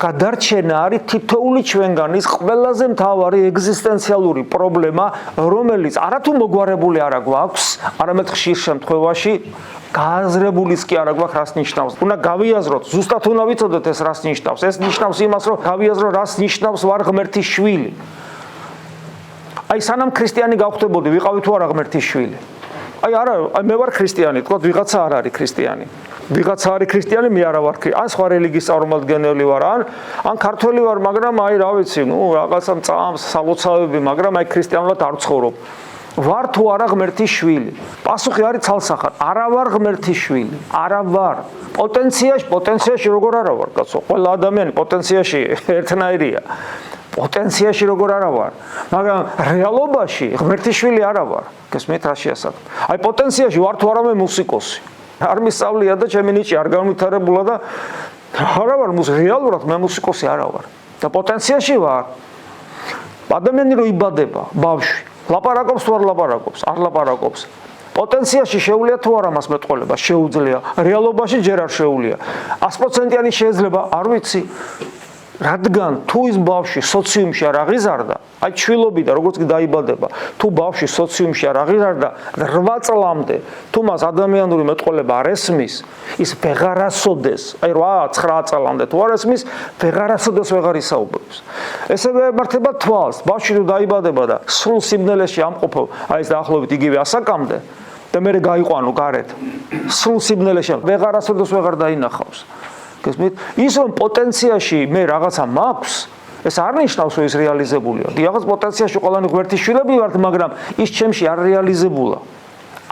გადარჩენა არის თითოეული ჩვენგანის ყველაზე მთავარი ეგზისტენციალური პრობლემა, რომელიც არათუ მოგვარებული არა გვაქვს, არამედ ხშირ შემთხვევაში გააზრებულის კი არა გვაქვს, რას ნიშნავს. უნდა გავიაზროთ, ზუსტად უნდა ვიცოდეთ ეს რას ნიშნავს. ეს ნიშნავს იმას, რომ გავიაზროთ, რას ნიშნავს ვარ ღმერთის შვილი. აი სანამ ქრისტიანი გავხდებოდი, ვიყავი თუ არა ღმერთის შვილი. აი არა, მე ვარ ქრისტიანი, თქო, ვიღაცა არ არის ქრისტიანი. ვიღაცა არის ქრისტიანი, მე არა ვარ. ან სხვა რელიგიის წარმომადგენელი ვარ, ან ქართველი ვარ, მაგრამ აი რა ვიცი, რაღაცა წამს, სალოცავები, მაგრამ აი ქრისტიანულად არ ვცხოვრობ. ვარ თუ არა ღმერთის შვილი? პასუხი არის ცალსახად. არა ვარ ღმერთის შვილი. არა ვარ. პოტენციაში როგორ არა ვარ, კაცო? ყველა ადამიანი პოტენციაში ერთნაირია. პოტენციაში როგორ არა ვარ, მაგრამ რეალობაში ღმერთის შვილი არა ვარ. გესმით რა შეასახა? აი პოტენციაში ვარ თუ არა მე მუსიკოსი. არ მისწავლია და ჩემი ნიჭი არ განვითარებულა და არა ვარ რეალურად მე მუსიკოსი არა ვარ. და პოტენციაში ვარ. ადამიანი რო იბადება, ბავშვი, ლაპარაკობს თუ არ ლაპარაკობს, არ ლაპარაკობს. პოტენციაში შეუძლია თუ არა მას მეტყოლება, შეუძლია. რეალობაში ჯერ არ შეუძლია. 100%-იანი შეიძლება, არ ვიცი. რადგან თუ ის ბავშვი სოციუმში არ აღიზარდა, აი ჩვილობიდან როგორც კი დაიბადება, თუ ბავშვი სოციუმში არ აღიზარდა 8 წლამდე, თუ მას ადამიანური მეტყოლება არ ესმის, ის ვეღარასოდეს, აი 8-9 წლამდე თუ არ ესმის, ვეღარასოდეს ვეღარ ისაუბრებს. ესევე ემართება თვალს, ბავშვი თუ დაიბადება და სრულ სიმნელეში ამყოფ, აი ეს დაახლოებით იგივე ასაკამდე და მე გაიყვანო გარეთ. სრულ სიმნელეში ვეღარასოდეს ვეღარ დაინახავს. გესმით? ის რომ პოტენციაში მე რაღაცა მაქვს, ეს არ ნიშნავს, რომ ის რეალიზებულია. რაღაც პოტენციაში ყველანი ღმერთის შვილები ვართ, მაგრამ ის ჩემში არ რეალიზებულა.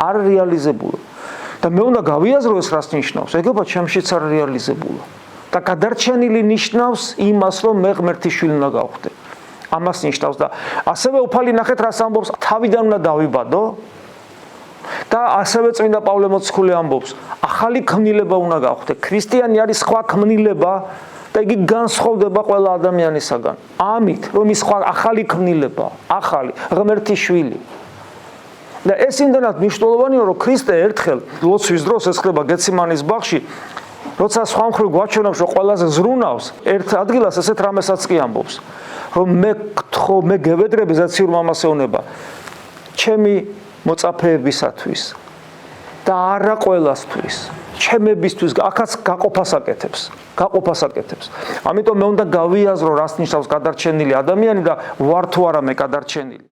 არ რეალიზებულა. და მე უნდა გავიაზრო ეს რას ნიშნავს. ეგება ჩემშიც არ რეალიზებულა. და გადარჩენილი ნიშნავს იმას, რომ მე ღმერთის შვილი უნდა გავხდე. ამას ნიშნავს და ასევე უფალი ნახეთ რას ამბობს, თავიდან უნდა დავიბადო. და ასევე წმინდა პავლე მოციქული ამბობს, ახალი ქმნილება უნდა გავხდე. ქრისტიანი არის სხვა ქმნილება და იგი განსხვავდება ყველა ადამიანისაგან. ამით, რომ ის სხვა ახალი ქმნილება, ახალი ღმერთის შვილი. და ეს იმდენად მნიშვნელოვანია, რომ ქრისტე ერთხელ ლოცვის დროს ეს ხდება გეციმანის ბაღში, როცა სხვა მხრივ გვაჩვენებს, რომ ყველაზე ზრუნავს, ერთ ადგილას ესეთ რამესაც კი ამბობს, რომ მე გევედრები ზეციურ მამასეუნება, ჩემი მოწაფეებისათვის და არა ყველასთვის, ჩემებისთვის, აქაც გაყოფას აკეთებს. ამიტომ მე უნდა გავიაზრო, რას ნიშნავს გადარჩენილი ადამიანი და ვარ თუ არა მე გადარჩენილი.